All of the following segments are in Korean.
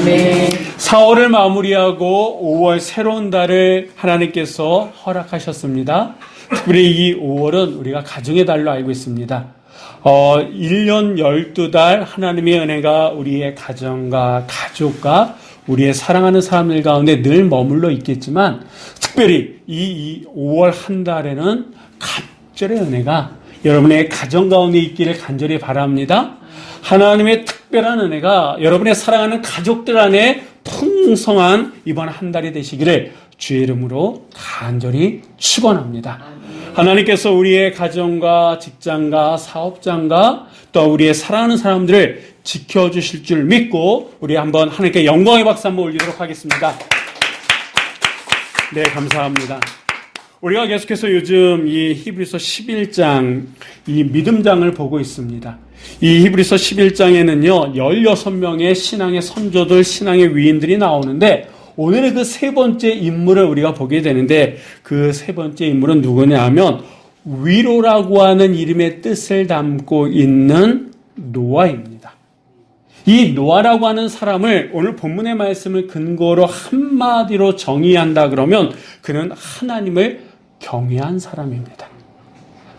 아멘. 4월을 마무리하고 5월 새로운 달을 하나님께서 허락하셨습니다. 특별히 이 5월은 우리가 가정의 달로 알고 있습니다. 1년 12달 하나님의 은혜가 우리의 가정과 가족과 우리의 사랑하는 사람들 가운데 늘 머물러 있겠지만 특별히 이 5월 한 달에는 갑절의 은혜가 여러분의 가정 가운데 있기를 간절히 바랍니다. 하나님의 특별한 은혜가 여러분의 사랑하는 가족들 안에 풍성한 이번 한 달이 되시기를 주의 이름으로 간절히 축원합니다. 하나님께서 우리의 가정과 직장과 사업장과 또 우리의 사랑하는 사람들을 지켜주실 줄 믿고 우리 한번 하나님께 영광의 박수 한번 올리도록 하겠습니다. 네, 감사합니다. 우리가 계속해서 요즘 이 히브리서 11장, 이 믿음장을 보고 있습니다. 이 히브리서 11장에는요, 16명의 신앙의 선조들, 신앙의 위인들이 나오는데, 오늘은 그 세 번째 인물을 우리가 보게 되는데, 그 세 번째 인물은 누구냐 하면, 위로라고 하는 이름의 뜻을 담고 있는 노아입니다. 이 노아라고 하는 사람을 오늘 본문의 말씀을 근거로 한마디로 정의한다 그러면, 그는 하나님을 경외한 사람입니다.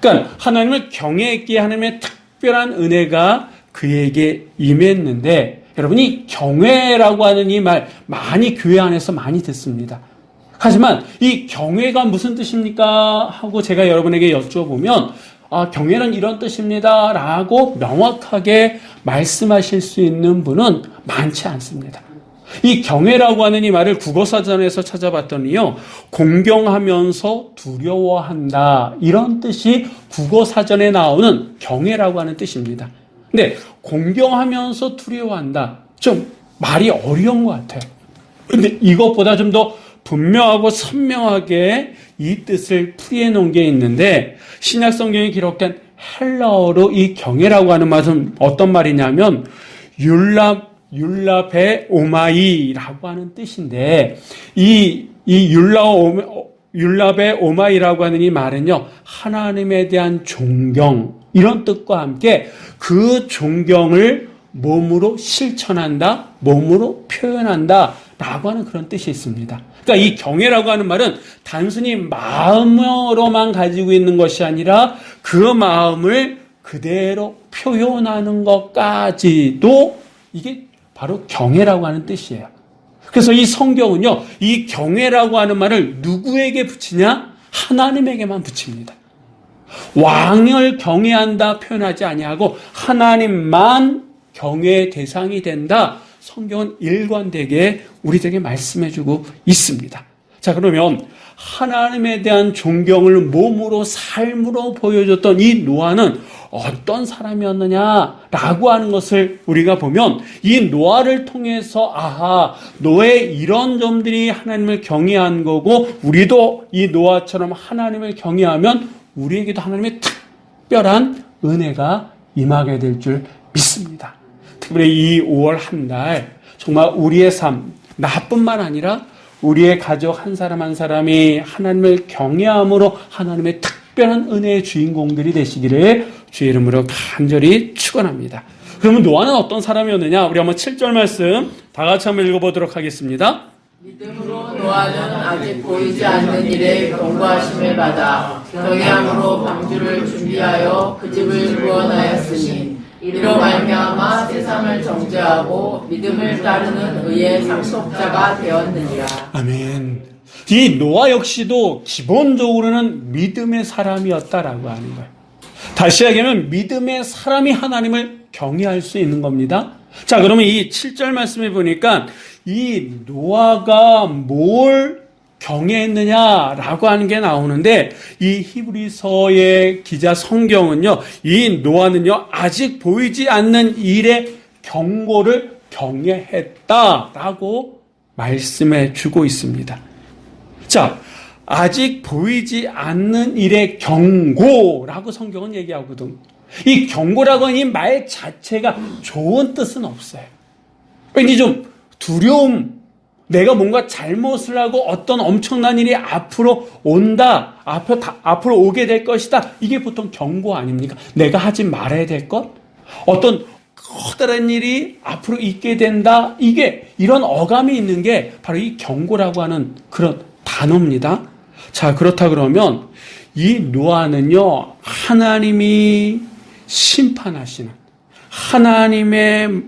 그러니까 하나님을 경외했기에 하나님의 특별한 은혜가 그에게 임했는데 여러분이 경외라고 하는 이 말 많이 교회 안에서 많이 듣습니다. 하지만 이 경외가 무슨 뜻입니까? 하고 제가 여러분에게 여쭤보면 경외는 이런 뜻입니다 라고 명확하게 말씀하실 수 있는 분은 많지 않습니다. 이 경외라고 하는 이 말을 국어사전에서 찾아봤더니요, 공경하면서 두려워한다, 이런 뜻이 국어사전에 나오는 경외라고 하는 뜻입니다. 근데 공경하면서 두려워한다, 좀 말이 어려운 것 같아요. 근데 이것보다 좀 더 분명하고 선명하게 이 뜻을 풀이해 놓은 게 있는데, 신약 성경에 기록된 헬라어로 이 경외라고 하는 말은 어떤 말이냐면 율라베 오마이라고 하는 뜻인데, 이 율라베 오마이라고 하는 이 말은요, 하나님에 대한 존경, 이런 뜻과 함께 그 존경을 몸으로 실천한다, 몸으로 표현한다 라고 하는 그런 뜻이 있습니다. 그러니까 이 경외라고 하는 말은 단순히 마음으로만 가지고 있는 것이 아니라 그 마음을 그대로 표현하는 것까지도 이게 바로 경외라고 하는 뜻이에요. 그래서 이 성경은요, 이 경외라고 하는 말을 누구에게 붙이냐? 하나님에게만 붙입니다. 왕을 경외한다 표현하지 아니하고 하나님만 경외의 대상이 된다. 성경은 일관되게 우리에게 말씀해주고 있습니다. 자, 그러면 하나님에 대한 존경을 몸으로 삶으로 보여줬던 이 노아는 어떤 사람이었느냐라고 하는 것을 우리가 보면 이 노아를 통해서 노아의 이런 점들이 하나님을 경외한 거고 우리도 이 노아처럼 하나님을 경외하면 우리에게도 하나님의 특별한 은혜가 임하게 될 줄 믿습니다. 특별히 이 5월 한 달 정말 우리의 삶, 나뿐만 아니라 우리의 가족 한 사람 한 사람이 하나님을 경외함으로 하나님의 특별한 은혜의 주인공들이 되시기를 주의 이름으로 간절히 축원합니다. 그러면 노아는 어떤 사람이었느냐? 우리 한번 7절 말씀 다 같이 한번 읽어보도록 하겠습니다. 믿음으로 노아는 아직 보이지 않는 일에 경고하심을 받아 경외함으로 방주를 준비하여 그 집을 구원하였으니 이로 말미암아 세상을 정죄하고 믿음을 따르는 의의 상속자가 되었느니라. 아멘. 이 노아 역시도 기본적으로는 믿음의 사람이었다라고 하는 거예요. 다시 얘기하면 믿음의 사람이 하나님을 경외할 수 있는 겁니다. 자, 그러면 이 7절 말씀에 보니까 이 노아가 뭘 경외했느냐라고 하는 게 나오는데 이 히브리서의 기자 성경은요, 이 노아는요 아직 보이지 않는 일의 경고를 경외했다라고 말씀해 주고 있습니다. 자, 아직 보이지 않는 일의 경고라고 성경은 얘기하거든. 이 경고라고 하는 이 말 자체가 좋은 뜻은 없어요. 왠지 좀 두려움, 내가 뭔가 잘못을 하고 어떤 엄청난 일이 앞으로 온다, 앞으로 오게 될 것이다. 이게 보통 경고 아닙니까? 내가 하지 말아야 될 것? 어떤 커다란 일이 앞으로 있게 된다. 이런 어감이 있는 게 바로 이 경고라고 하는 그런 단어입니다. 자, 그렇다 그러면 이 노아는요, 하나님이 심판하시는 하나님의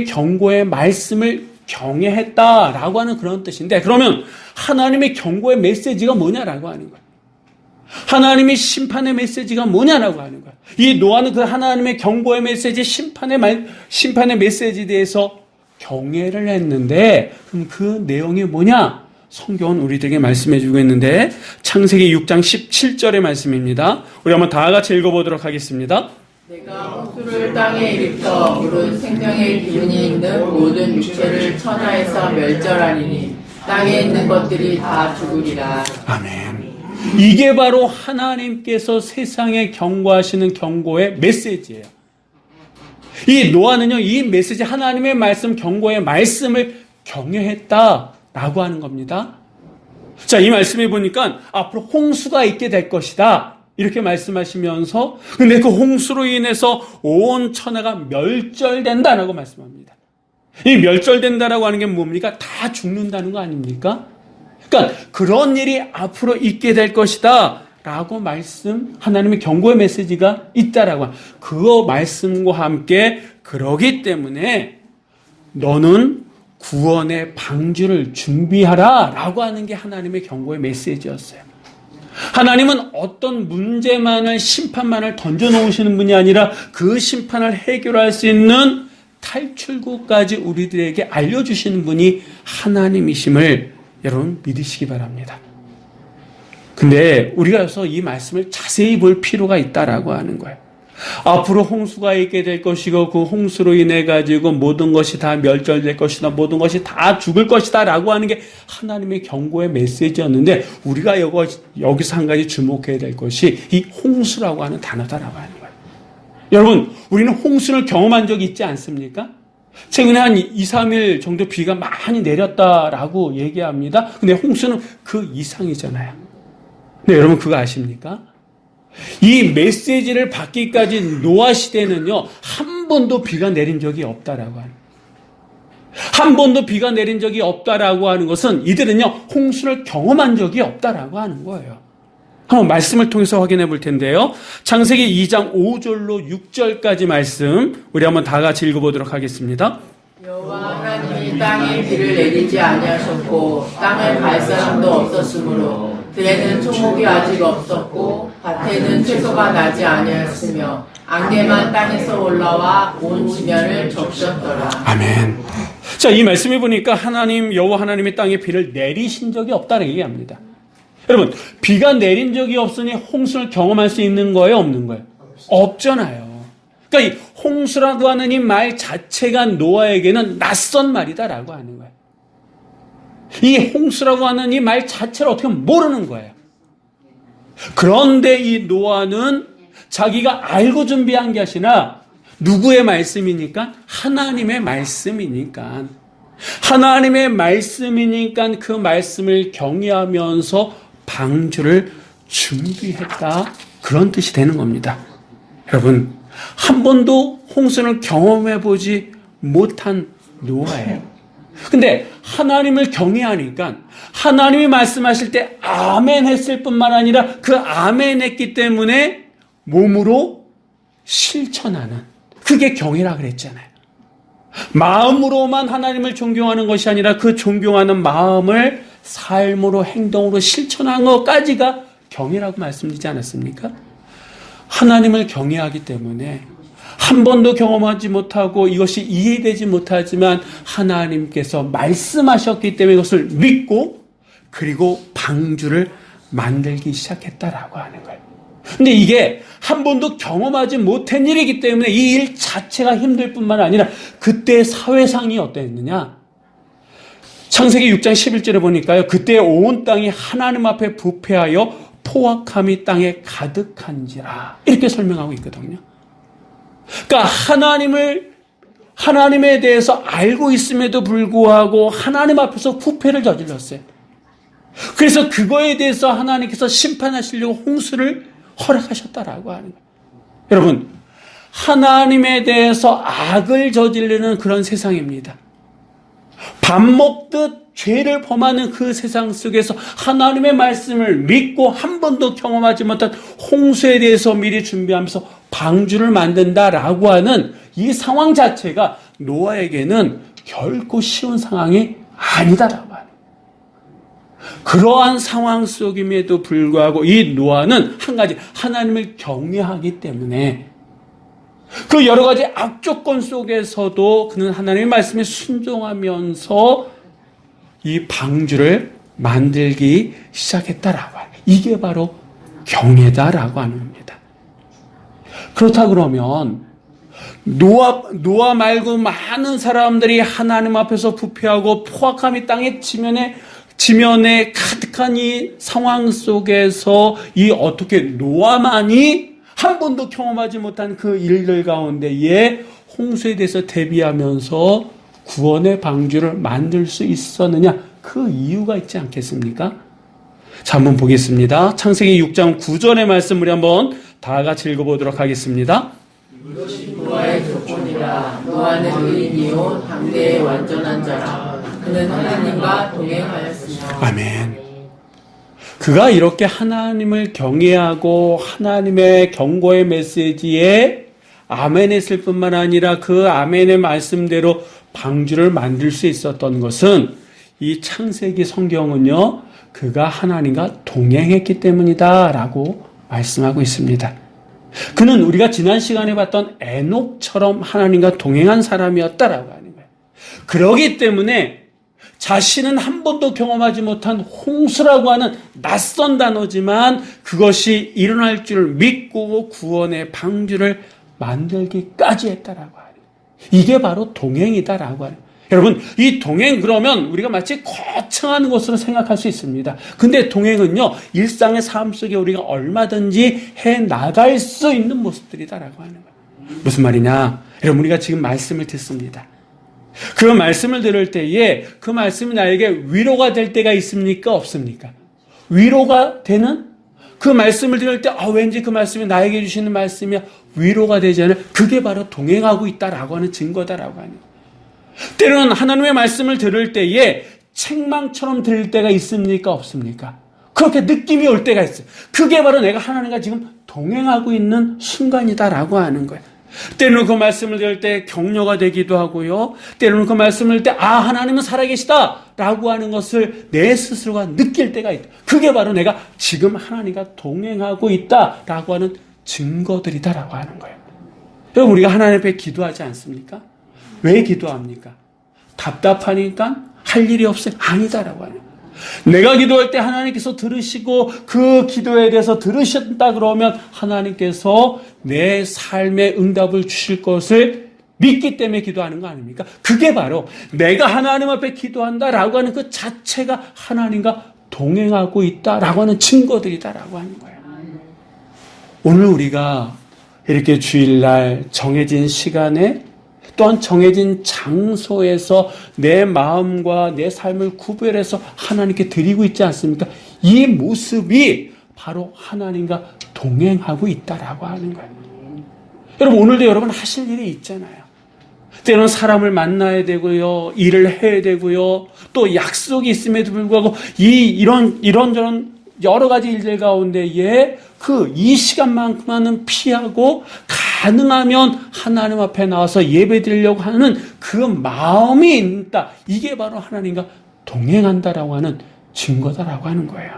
경고의 말씀을 경외했다라고 하는 그런 뜻인데, 그러면 하나님의 경고의 메시지가 뭐냐라고 하는 거예요. 하나님의 심판의 메시지가 뭐냐라고 하는 거예요. 이 노아는 그 하나님의 경고의 메시지, 심판의 메시지에 대해서 경외를 했는데, 그럼 그 내용이 뭐냐? 성경은 우리들에게 말씀해 주고 있는데, 창세기 6장 17절의 말씀입니다. 우리 한번 다 같이 읽어보도록 하겠습니다. 내가 홍수를 땅에 일으켜 물은 생명의 기운이 있는 모든 육체를 천하에서 멸절하리니 땅에 있는 것들이 다 죽으리라. 아멘. 이게 바로 하나님께서 세상에 경고하시는 경고의 메시지예요. 이 노아는요, 이 메시지, 하나님의 말씀, 경고의 말씀을 경외했다라고 하는 겁니다. 자, 이 말씀해 보니까 앞으로 홍수가 있게 될 것이다, 이렇게 말씀하시면서, 근데 그 홍수로 인해서 온 천하가 멸절된다라고 말씀합니다. 이 멸절된다라고 하는 게 뭡니까? 다 죽는다는 거 아닙니까? 그러니까 그런 일이 앞으로 있게 될 것이다 라고 하나님의 경고의 메시지가 있다라고, 그 말씀과 함께 그러기 때문에 너는 구원의 방주를 준비하라 라고 하는 게 하나님의 경고의 메시지였어요. 하나님은 어떤 문제만을, 심판만을 던져놓으시는 분이 아니라 그 심판을 해결할 수 있는 탈출구까지 우리들에게 알려주시는 분이 하나님이심을 여러분 믿으시기 바랍니다. 근데 우리가 여기서 이 말씀을 자세히 볼 필요가 있다라고 하는 거예요. 앞으로 홍수가 있게 될 것이고 그 홍수로 인해 가지고 모든 것이 다 멸절될 것이다, 모든 것이 다 죽을 것이다 라고 하는 게 하나님의 경고의 메시지였는데, 우리가 여기서 한 가지 주목해야 될 것이 이 홍수라고 하는 단어다라고 하는 거예요. 여러분, 우리는 홍수를 경험한 적이 있지 않습니까? 최근에 한 2, 3일 정도 비가 많이 내렸다라고 얘기합니다. 근데 홍수는 그 이상이잖아요. 근데 여러분 그거 아십니까? 이 메시지를 받기까지 노아 시대는요, 한 번도 비가 내린 적이 없다라고 하는, 한 번도 비가 내린 적이 없다라고 하는 것은 이들은요, 홍수를 경험한 적이 없다라고 하는 거예요. 한번 말씀을 통해서 확인해 볼 텐데요. 창세기 2장 5절로 6절까지 말씀 우리 한번 다 같이 읽어보도록 하겠습니다. 여호와 하나님이 땅에 비를 내리지 아니하셨고 땅을 갈 사람도 없었으므로 들에는 초목이 아직 없었고 밭에는 채소가 나지 아니하였으며 안개만 땅에서 올라와 온 지면을 적셨더라. 아멘. 자, 이 말씀해 보니까 여호와 하나님이 땅에 비를 내리신 적이 없다고 얘기합니다. 여러분, 비가 내린 적이 없으니 홍수를 경험할 수 있는 거예요, 없는 거예요? 없잖아요. 그러니까 이 홍수라고 하는 이 말 자체가 노아에게는 낯선 말이다라고 하는 거예요. 이 홍수라고 하는 이 말 자체를 어떻게 모르는 거예요. 그런데 이 노아는 자기가 알고 준비한 게 아니라 누구의 말씀이니까? 하나님의 말씀이니까. 하나님의 말씀이니까 그 말씀을 경외하면서 방주를 준비했다, 그런 뜻이 되는 겁니다. 여러분, 한 번도 홍수를 경험해보지 못한 노아예요. 근데 하나님을 경외하니까 하나님이 말씀하실 때 아멘 했을 뿐만 아니라 그 아멘 했기 때문에 몸으로 실천하는, 그게 경외라 그랬잖아요. 마음으로만 하나님을 존경하는 것이 아니라 그 존경하는 마음을 삶으로, 행동으로 실천한 것까지가 경외라고 말씀드리지 않았습니까? 하나님을 경외하기 때문에 한 번도 경험하지 못하고 이것이 이해되지 못하지만 하나님께서 말씀하셨기 때문에 이것을 믿고 그리고 방주를 만들기 시작했다라고 하는 거예요. 근데 이게 한 번도 경험하지 못한 일이기 때문에 이 일 자체가 힘들 뿐만 아니라 그때의 사회상이 어땠느냐? 창세기 6장 11절에 보니까요, 그때 온 땅이 하나님 앞에 부패하여 포악함이 땅에 가득한지라, 이렇게 설명하고 있거든요. 그러니까 하나님에 대해서 알고 있음에도 불구하고 하나님 앞에서 부패를 저질렀어요. 그래서 그거에 대해서 하나님께서 심판하시려고 홍수를 허락하셨다라고 하는 거예요. 여러분, 하나님에 대해서 악을 저지르는 그런 세상입니다. 밥 먹듯 죄를 범하는 그 세상 속에서 하나님의 말씀을 믿고 한 번도 경험하지 못한 홍수에 대해서 미리 준비하면서 방주를 만든다라고 하는 이 상황 자체가 노아에게는 결코 쉬운 상황이 아니다라고 하는, 그러한 상황 속임에도 불구하고 이 노아는 한 가지, 하나님을 경외하기 때문에 그 여러 가지 악조건 속에서도 그는 하나님의 말씀에 순종하면서 이 방주를 만들기 시작했다라고 하는, 이게 바로 경외다라고 하는 겁니다. 그렇다 그러면 노아 말고 많은 사람들이 하나님 앞에서 부패하고 포악함이 땅의 지면에 가득한 이 상황 속에서 이 어떻게 노아만이 한 번도 경험하지 못한 그 일들 가운데에 홍수에 대해서 대비하면서 구원의 방주를 만들 수 있었느냐? 그 이유가 있지 않겠습니까? 자, 한번 보겠습니다. 창세기 6장 9절의 말씀 우리 한번 다 같이 읽어보도록 하겠습니다. 이것이 노아의 조건이라. 노아는 의인이요 당대의 완전한 자라. 그는 하나님과 동행하였으며. 아멘. 그가 이렇게 하나님을 경외하고 하나님의 경고의 메시지에 아멘했을 뿐만 아니라 그 아멘의 말씀대로 방주를 만들 수 있었던 것은 이 창세기 성경은요, 그가 하나님과 동행했기 때문이다 라고 말씀하고 있습니다. 그는 우리가 지난 시간에 봤던 에녹처럼 하나님과 동행한 사람이었다라고 하는 거예요. 그러기 때문에 자신은 한 번도 경험하지 못한 홍수라고 하는 낯선 단어지만 그것이 일어날 줄 믿고 구원의 방주를 만들기까지 했다라고 하는, 이게 바로 동행이다라고 하는. 여러분, 이 동행 그러면 우리가 마치 거창한 것으로 생각할 수 있습니다. 근데 동행은요, 일상의 삶 속에 우리가 얼마든지 해 나갈 수 있는 모습들이다라고 하는 거예요. 무슨 말이냐? 여러분, 우리가 지금 말씀을 듣습니다. 그 말씀을 들을 때에 그 말씀이 나에게 위로가 될 때가 있습니까? 없습니까? 위로가 되는 그 말씀을 들을 때 왠지 그 말씀이 나에게 주시는 말씀이 위로가 되지 않아요. 그게 바로 동행하고 있다라고 하는 증거다라고 하는. 때로는 하나님의 말씀을 들을 때에 책망처럼 들을 때가 있습니까? 없습니까? 그렇게 느낌이 올 때가 있어요. 그게 바로 내가 하나님과 지금 동행하고 있는 순간이다라고 하는 거예요. 때로는 그 말씀을 들을 때 격려가 되기도 하고요. 때로는 그 말씀을 들을 때 하나님은 살아계시다라고 하는 것을 내 스스로가 느낄 때가 있다. 그게 바로 내가 지금 하나님과 동행하고 있다라고 하는 증거들이다라고 하는 거예요. 여러분, 우리가 하나님 앞에 기도하지 않습니까? 왜 기도합니까? 답답하니까? 할 일이 없어요? 아니다라고 하는 거예요. 내가 기도할 때 하나님께서 들으시고 그 기도에 대해서 들으셨다 그러면 하나님께서 내 삶에 응답을 주실 것을 믿기 때문에 기도하는 거 아닙니까? 그게 바로 내가 하나님 앞에 기도한다라고 하는 그 자체가 하나님과 동행하고 있다라고 하는 증거들이다라고 하는 거예요. 오늘 우리가 이렇게 주일날 정해진 시간에 또한 정해진 장소에서 내 마음과 내 삶을 구별해서 하나님께 드리고 있지 않습니까? 이 모습이 바로 하나님과 동행하고 있다라고 하는 거예요. 여러분, 오늘도 여러분 하실 일이 있잖아요. 때로는 사람을 만나야 되고요, 일을 해야 되고요, 또 약속이 있음에도 불구하고 이런저런 여러 가지 일들 가운데에 이 시간만큼은 피하고 가능하면 하나님 앞에 나와서 예배 드리려고 하는 그 마음이 있다. 이게 바로 하나님과 동행한다라고 하는 증거다라고 하는 거예요.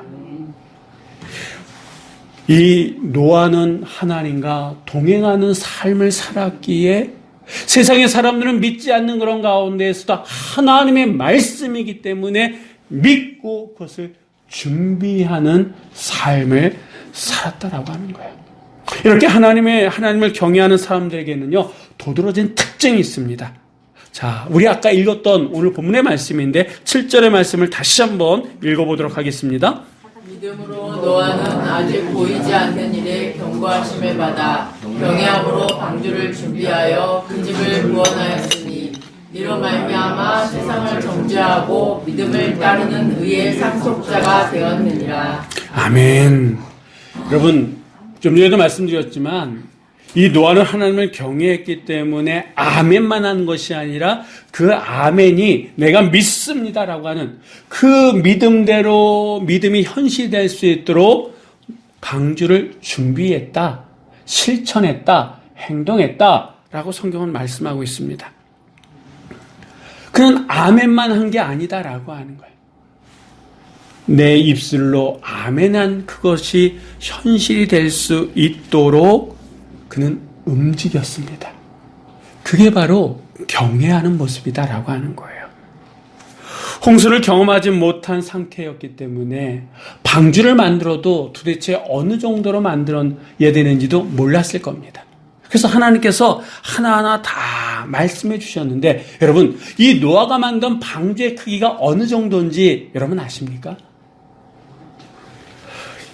이 노아는 하나님과 동행하는 삶을 살았기에 세상의 사람들은 믿지 않는 그런 가운데에서도 하나님의 말씀이기 때문에 믿고 그것을 준비하는 삶을 살았다라고 하는 거예요. 이렇게 하나님을 경외하는 사람들에게는요, 도드라진 특징이 있습니다. 자, 우리 아까 읽었던 오늘 본문의 말씀인데 7절의 말씀을 다시 한번 읽어보도록 하겠습니다. 믿음으로 노아는 아직 보이지 않는 일에 경고하심을 받아 경외함으로 방주를 준비하여 그 집을 구원하였으니 이로 말미암아 세상을 정죄하고 믿음을 따르는 의의 상속자가 되었느니라. 아멘. 여러분, 좀 전에도 말씀드렸지만 이 노아는 하나님을 경외했기 때문에 아멘만 한 것이 아니라 그 아멘이 내가 믿습니다라고 하는 그 믿음대로 믿음이 현실될 수 있도록 방주를 준비했다, 실천했다, 행동했다라고 성경은 말씀하고 있습니다. 그는 아멘만 한 게 아니다라고 하는 거예요. 내 입술로 아멘한 그것이 현실이 될 수 있도록 그는 움직였습니다. 그게 바로 경외하는 모습이다라고 하는 거예요. 홍수를 경험하지 못한 상태였기 때문에 방주를 만들어도 도대체 어느 정도로 만들어야 되는지도 몰랐을 겁니다. 그래서 하나님께서 하나하나 다 말씀해 주셨는데 여러분, 이 노아가 만든 방주의 크기가 어느 정도인지 여러분 아십니까?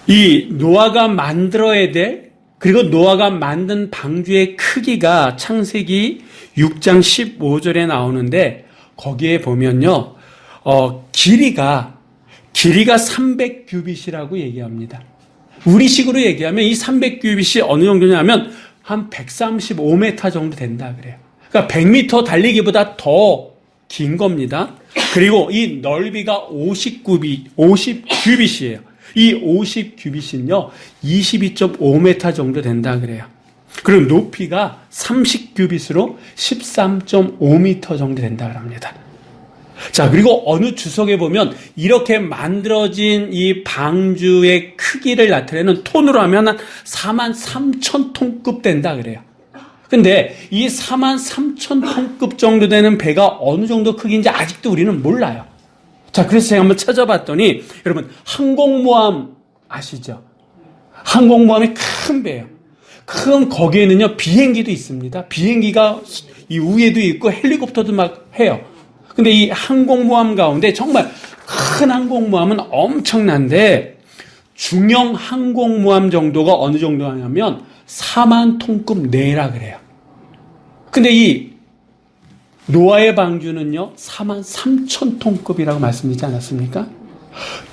이 노아가 만들어야 될, 그리고 노아가 만든 방주의 크기가 창세기 6장 15절에 나오는데 거기에 보면요, 길이가 300규빗이라고 얘기합니다. 우리식으로 얘기하면 이 300규빗이 어느 정도냐면 한 135m 정도 된다 그래요. 그러니까 100m 달리기보다 더 긴 겁니다. 그리고 이 넓이가 50규빗이에요. 이 50규빗은요, 22.5m 정도 된다 그래요. 그리고 높이가 30규빗으로 13.5m 정도 된다 그럽니다. 자, 그리고 어느 주석에 보면 이렇게 만들어진 이 방주의 크기를 나타내는 톤으로 하면 한 43,000톤급 된다 그래요. 근데 이 43,000톤급 정도 되는 배가 어느 정도 크기인지 아직도 우리는 몰라요. 자, 그래서 제가 한번 찾아봤더니 여러분, 항공모함 아시죠? 항공모함이 큰 배예요. 큰 거기에는요 비행기도 있습니다. 비행기가 이 위에도 있고 헬리콥터도 막 해요. 근데 이 항공모함 가운데 정말 큰 항공모함은 엄청난데 중형 항공모함 정도가 어느 정도 하냐면 4만 톤급 내라 그래요. 근데 이 노아의 방주는요 4만 3천 톤급이라고 말씀드리지 않았습니까?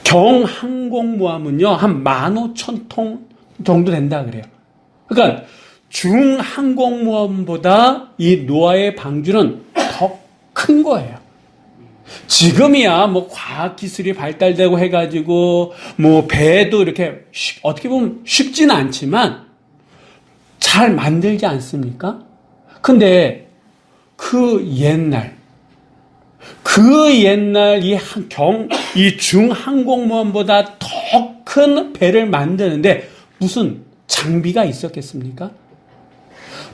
경항공모함은요 한 15,000톤 정도 된다 그래요. 그러니까 중항공모함보다 이 노아의 방주는 더 큰 거예요. 지금이야 뭐 과학기술이 발달되고 해가지고 뭐 배도 이렇게 어떻게 보면 쉽지는 않지만 잘 만들지 않습니까? 근데 그 옛날 이 중항공모함보다 더 큰 배를 만드는데 무슨 장비가 있었겠습니까?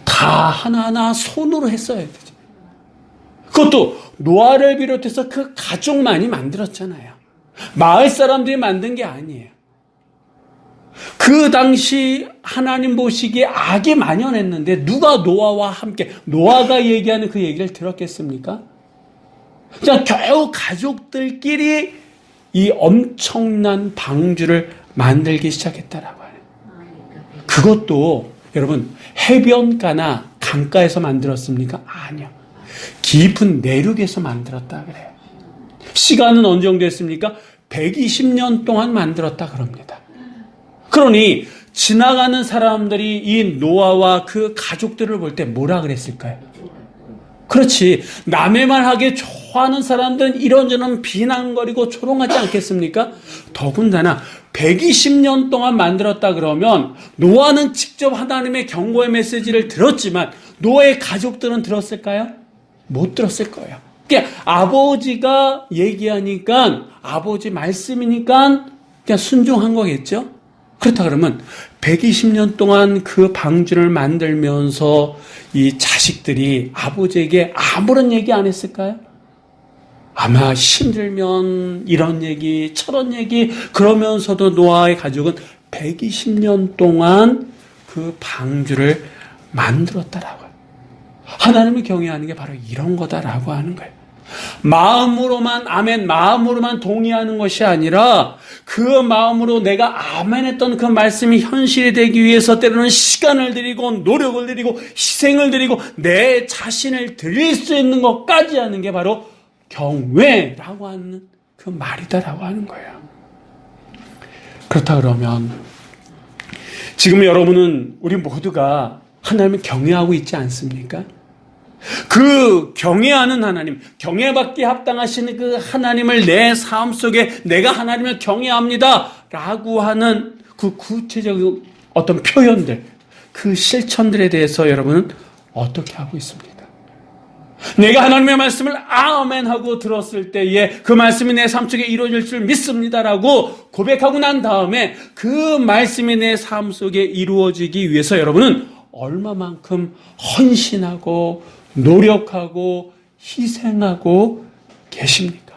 다 하나하나 손으로 했어야 되죠. 그것도 노아를 비롯해서 그 가족만이 만들었잖아요. 마을 사람들이 만든 게 아니에요. 그 당시 하나님 보시기에 악이 만연했는데 누가 노아와 함께 노아가 얘기하는 그 얘기를 들었겠습니까? 그냥 겨우 가족들끼리 이 엄청난 방주를 만들기 시작했다라고 해요. 그것도 여러분 해변가나 강가에서 만들었습니까? 아니요. 깊은 내륙에서 만들었다 그래요. 시간은 어느 정도 했습니까? 120년 동안 만들었다 그럽니다. 그러니 지나가는 사람들이 이 노아와 그 가족들을 볼 때 뭐라 그랬을까요? 그렇지. 남의 말 하기 좋아하는 사람들은 이런저런 비난거리고 조롱하지 않겠습니까? 더군다나 120년 동안 만들었다 그러면 노아는 직접 하나님의 경고의 메시지를 들었지만 노아의 가족들은 들었을까요? 못 들었을 거예요. 그러니까 아버지가 얘기하니까 아버지 말씀이니까 그냥 순종한 거겠죠? 그렇다 그러면 120년 동안 그 방주를 만들면서 이 자식들이 아버지에게 아무런 얘기 안 했을까요? 아마 힘들면 이런 얘기 저런 얘기 그러면서도 노아의 가족은 120년 동안 그 방주를 만들었다라고요. 하나님을 경외하는 게 바로 이런 거다라고 하는 거예요. 마음으로만 아멘, 마음으로만 동의하는 것이 아니라 그 마음으로 내가 아멘했던 그 말씀이 현실이 되기 위해서 때로는 시간을 들이고 노력을 들이고 희생을 들이고 내 자신을 드릴 수 있는 것까지 하는 게 바로 경외라고 하는 그 말이다라고 하는 거예요. 그렇다 그러면 지금 여러분은 우리 모두가 하나님을 경외하고 있지 않습니까? 그 경외하는 하나님, 경외받기에 합당하신 그 하나님을 내 삶 속에 내가 하나님을 경외합니다 라고 하는 그 구체적인 어떤 표현들, 그 실천들에 대해서 여러분은 어떻게 하고 있습니까? 내가 하나님의 말씀을 아멘 하고 들었을 때에 그 말씀이 내 삶 속에 이루어질 줄 믿습니다라고 고백하고 난 다음에 그 말씀이 내 삶 속에 이루어지기 위해서 여러분은 얼마만큼 헌신하고 노력하고 희생하고 계십니까?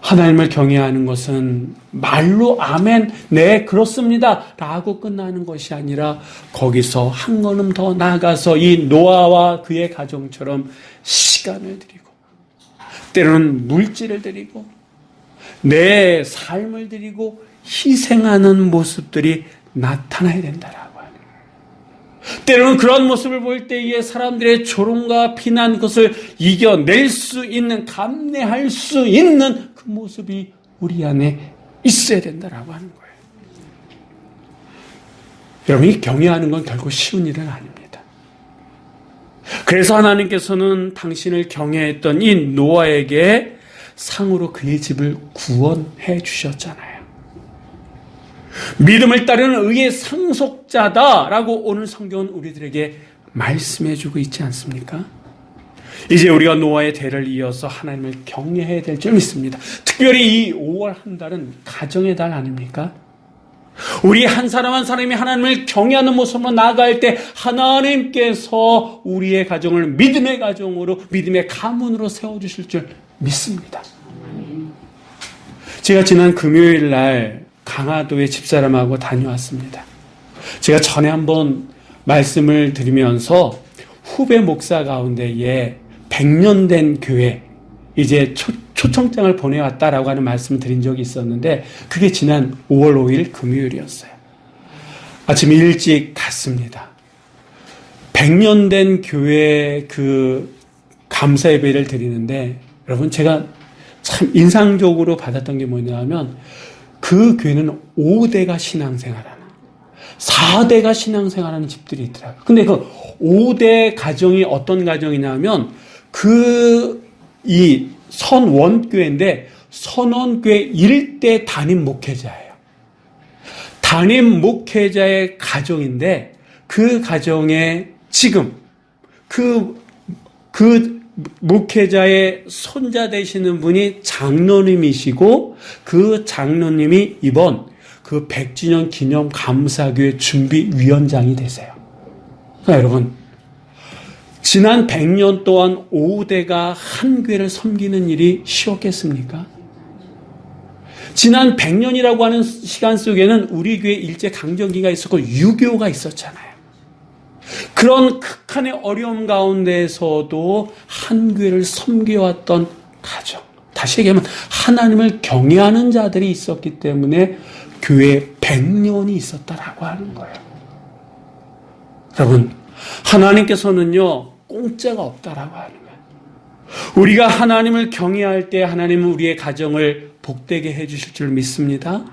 하나님을 경외하는 것은 말로 아멘, 네 그렇습니다 라고 끝나는 것이 아니라 거기서 한 걸음 더 나아가서 이 노아와 그의 가정처럼 시간을 드리고 때로는 물질을 드리고 내 삶을 드리고 희생하는 모습들이 나타나야 된다라고. 때로는 그런 모습을 볼 때에 사람들의 조롱과 비난, 그것을 이겨낼 수 있는, 감내할 수 있는 그 모습이 우리 안에 있어야 된다라고 하는 거예요. 여러분이 경외하는 건 결코 쉬운 일은 아닙니다. 그래서 하나님께서는 당신을 경외했던 이 노아에게 상으로 그의 집을 구원해 주셨잖아요. 믿음을 따르는 의의 상속자다라고 오늘 성경은 우리들에게 말씀해주고 있지 않습니까? 이제 우리가 노아의 대를 이어서 하나님을 경외해야 될 줄 믿습니다. 특별히 이 5월 한 달은 가정의 달 아닙니까? 우리 한 사람 한 사람이 하나님을 경외하는 모습으로 나아갈 때 하나님께서 우리의 가정을 믿음의 가정으로, 믿음의 가문으로 세워주실 줄 믿습니다. 제가 지난 금요일 날 강화도에 집사람하고 다녀왔습니다. 제가 전에 한번 말씀을 드리면서 후배 목사 가운데에 100년 된 교회 이제 초청장을 보내왔다라고 하는 말씀을 드린 적이 있었는데 그게 지난 5월 5일 금요일이었어요. 아침 일찍 갔습니다. 100년 된 교회 그 감사 예배를 드리는데 여러분 제가 참 인상적으로 받았던 게 뭐냐면 그 교회는 5대가 신앙생활하는 4대가 신앙생활하는 집들이 있더라고요. 근데 그 5대 가정이 어떤 가정이냐면 이 선원교회인데 선원교회 일대 담임 목회자예요. 담임 목회자의 가정인데 그 가정에 지금 그 목회자의 손자 되시는 분이 장로님이시고 그 장로님이 이번 그 100주년 기념 감사교회 준비위원장이 되세요. 그러니까 여러분 지난 100년 동안 5대가 한 교회를 섬기는 일이 쉬웠겠습니까? 지난 100년이라고 하는 시간 속에는 우리 교회 일제강점기가 있었고 유교가 있었잖아요. 그런 극한의 어려움 가운데서도 한 교회를 섬겨왔던 가정. 다시 얘기하면 하나님을 경외하는 자들이 있었기 때문에 교회에 100년이 있었다라고 하는 거예요. 여러분, 하나님께서는요, 공짜가 없다라고 하는 거예요. 우리가 하나님을 경외할 때 하나님은 우리의 가정을 복되게 해주실 줄 믿습니다.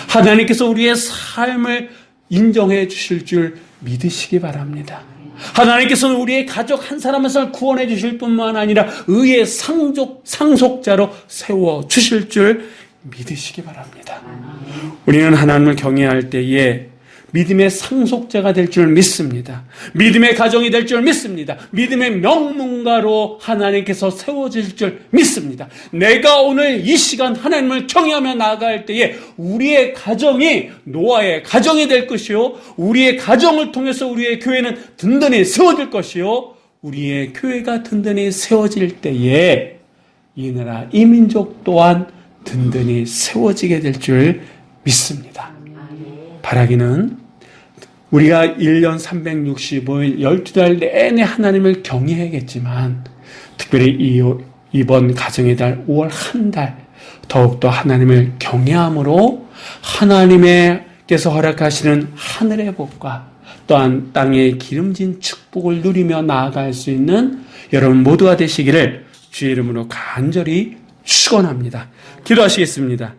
하나님께서 우리의 삶을 인정해 주실 줄 믿으시기 바랍니다. 하나님께서는 우리의 가족 한 사람 한 사람을 구원해 주실 뿐만 아니라 의의 상속자로 세워 주실 줄 믿으시기 바랍니다. 우리는 하나님을 경외할 때에 믿음의 상속자가 될 줄 믿습니다. 믿음의 가정이 될 줄 믿습니다. 믿음의 명문가로 하나님께서 세워질 줄 믿습니다. 내가 오늘 이 시간 하나님을 경외하며 나아갈 때에 우리의 가정이 노아의 가정이 될 것이요, 우리의 가정을 통해서 우리의 교회는 든든히 세워질 것이요, 우리의 교회가 든든히 세워질 때에 이 나라 이 민족 또한 든든히 세워지게 될 줄 믿습니다. 바라기는 우리가 1년 365일 12달 내내 하나님을 경외해야겠지만 특별히 이번 가정의 달 5월 한 달 더욱더 하나님을 경외함으로 하나님께서 허락하시는 하늘의 복과 또한 땅의 기름진 축복을 누리며 나아갈 수 있는 여러분 모두가 되시기를 주의 이름으로 간절히 축원합니다. 기도하시겠습니다.